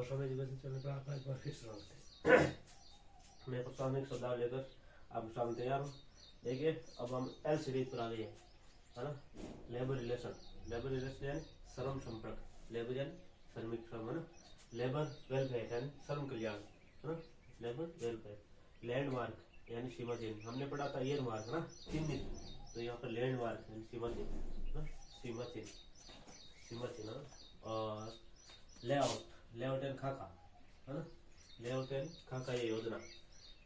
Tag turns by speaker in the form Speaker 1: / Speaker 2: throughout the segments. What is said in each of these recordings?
Speaker 1: दोस्तों में जीवन चलने पर आपका एक बार फिर स्वागत है। मैं प्रासंगिक शब्दावली लेकर आपके सामने तैयार हूँ। देखिए अब हम एल सीरीज पर आ गए हैं, है ना। लेबर रिलेशन, लेबर रिलेशन यानी श्रम संपर्क, लेबर यानी श्रमिक श्रम, है ना। लेबर वेलफेयर यानी श्रम कल्याण, है ना। Labour welfare. लैंडमार्क यानी सीमा चिन्ह, हमने पढ़ा था ईयर मार्क, है ना, चिन्हित। तो यहाँ पर लैंडमार्क यानी सीमा चिन्ह, है ना, सीमा चिन्ह, सीमा चिन्ह। और लेआउट, लेआउट एंड खाका, है ना, लेआउट एंड खाका ये योजना।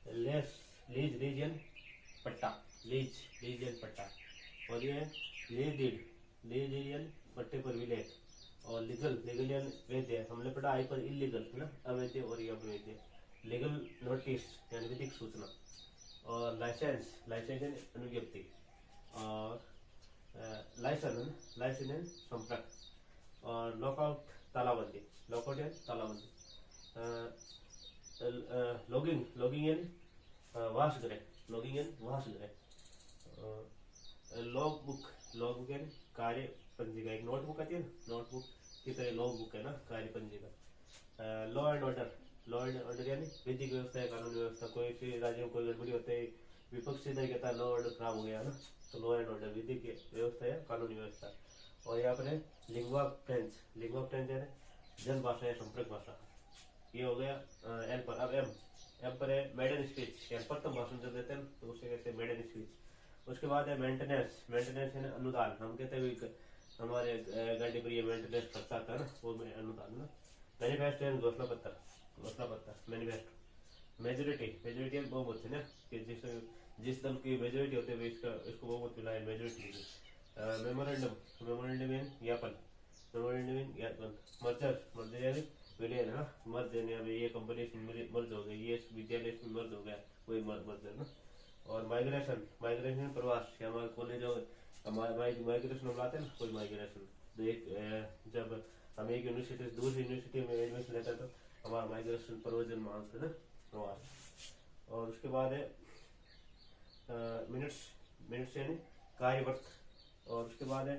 Speaker 1: लेस, लीज, लीजियन पट्टा, लीज, लीजियन पट्टा। और ये लीज डीड, लीज डीड पट्टे पर विलेख। और लीगल, लीगल यानी वैध, हमने पढ़ा आई पर इलीगल, है ना, अवैध और ये अवैध। लीगल नोटिस यानी विधिक सूचना। और लाइसेंस, लाइसेंस यानी अनुज्ञप्ति। और लाइसेंस, लाइसेंस यानी संपर्क। और लॉकआउट तालाबंदी, लॉकआउट यानी तालाबंदी। लॉगिंग, लॉगिंग यानी वासगृह, लॉगिंग यानी वासगृह। लॉग बुक, लॉग बुक यानी कार्य पंजिका, एक नोटबुक आती है ना, नोटबुक की तरह लॉग बुक है ना, कार्य पंजिका। Law and order, law and order यानी विधिक व्यवस्था है, कानून व्यवस्था। कोई भी राज्य में कोई गड़बड़ी होते है, विपक्ष इधर कहता है लॉ ऑर्डर खराब हो गया, है ना, तो लॉ एंड ऑर्डर विधिक व्यवस्था है, कानूनी व्यवस्था। और यहाँ पर है लिंग्वा फ्रेंच, लिंग्वा फ्रेंच यानी जन भाषा या संपर्क भाषा। ये हो गया एल पर। अब एम, एम पर है मेडन स्पीच, या प्रथम भाषण जब देते हैं तो उसे कहते हैं मेडन स्पीच। उसके बाद है मेंटेनेंस, मेंटेनेंस है अनुदान, हम कहते हैं हमारे गाड़ी पर ये मेंटेनेंस खर्चा आता है ना, वो अनुदान ना। मैनिफेस्टो यानी घोषणा पत्र, घोषणा पत्र, मैनिफेस्टो। मेजोरिटी, मेजोरिटी बहुमत है ना, कि जिस दल की मेजोरिटी होती है इसको बहुमत मिला है, मेजोरिटी। मेमोरेंडम, मेमोरेंडम यानी ज्ञापन, मेमोरेंडम यानी ज्ञापन। मर्जर, मर्जर यानी विलय, है ना, मर्ज यानी अभी ये कंपनी मर्ज हो गई, ये विद्यालय इसमें मर्ज हो गया, वही मर्जर ना। और माइग्रेशन, माइग्रेशन प्रवास, हमारे कॉलेज माइग्रेशन बुलाते हैं ना, कोई माइग्रेशन। तो एक जब हम एक यूनिवर्सिटी से दूसरी यूनिवर्सिटी में एडमिशन लेते हैं तो हमारा माइग्रेशन प्रयोजन मांगते हैं ना, प्रवास। और उसके बाद है मिनट्स, मिनट्स यानी कार्यवर्त। और उसके बाद है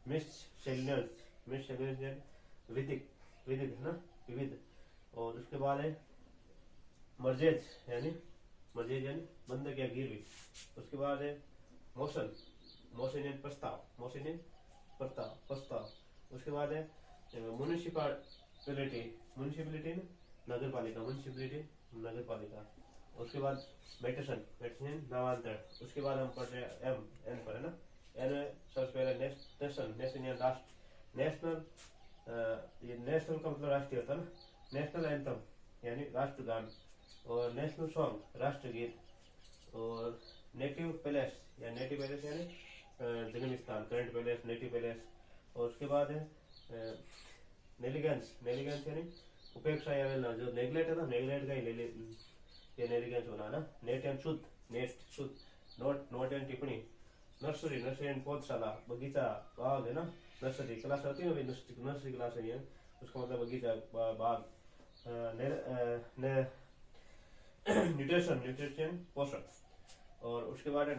Speaker 1: मिससेलेनियस, मिससेलेनियस यानी विधिक, विधिक, है ना, विविध। और उसके बाद है मर्जेज यानी, मर्जेज यानी बंधक या गिरवी। उसके बाद है मोशन, मोशन यानी प्रस्ताव, मोशन यानी प्रस्ताव, प्रस्ताव। उसके बाद है म्युनिसिपैलिटी, म्युनिसिपैलिटी नगर पालिका, म्युनिसिपैलिटी नगर पालिका। उसके बाद मेटेशन, मेटेशन यानी नामांतरण। उसके बाद हम पढ़ रहे हैं एम, एन पर, है ना। एन सबसे पहले नेशन, नेशन यानी राष्ट्र, नेशनल, ये नेशनल का मतलब राष्ट्रीय होता है ना। नेशनल एंथम यानी राष्ट्रगान। और नेशनल सॉन्ग राष्ट्रगीत। और नेटिव पैलेस या नेटिव पैलेस यानी जन्म स्थान, करंट पैलेस, नेटिव पैलेस। और उसके बाद है नेलिगेंस, नेलिगेंस यानी उपेक्षा या अवहेलना, जो नेग्लेक्ट है ना, नेग्लेक्ट का ही ये नेलिगेंस बना ना। नेट एंड शुद्ध, नेट शुद्ध। नोट, नोट एंड टिप्पणी। नर्सरी, नर्सरी एंड पौधशाला, बगीचा, बाग, है ना, नर्सरी क्लास होती है ना, नर्सरी क्लास है ये, उसका मतलब बगीचा, बाग। न्यूट्रिशन, न्यूट्रिशन पोषण। और उसके बाद है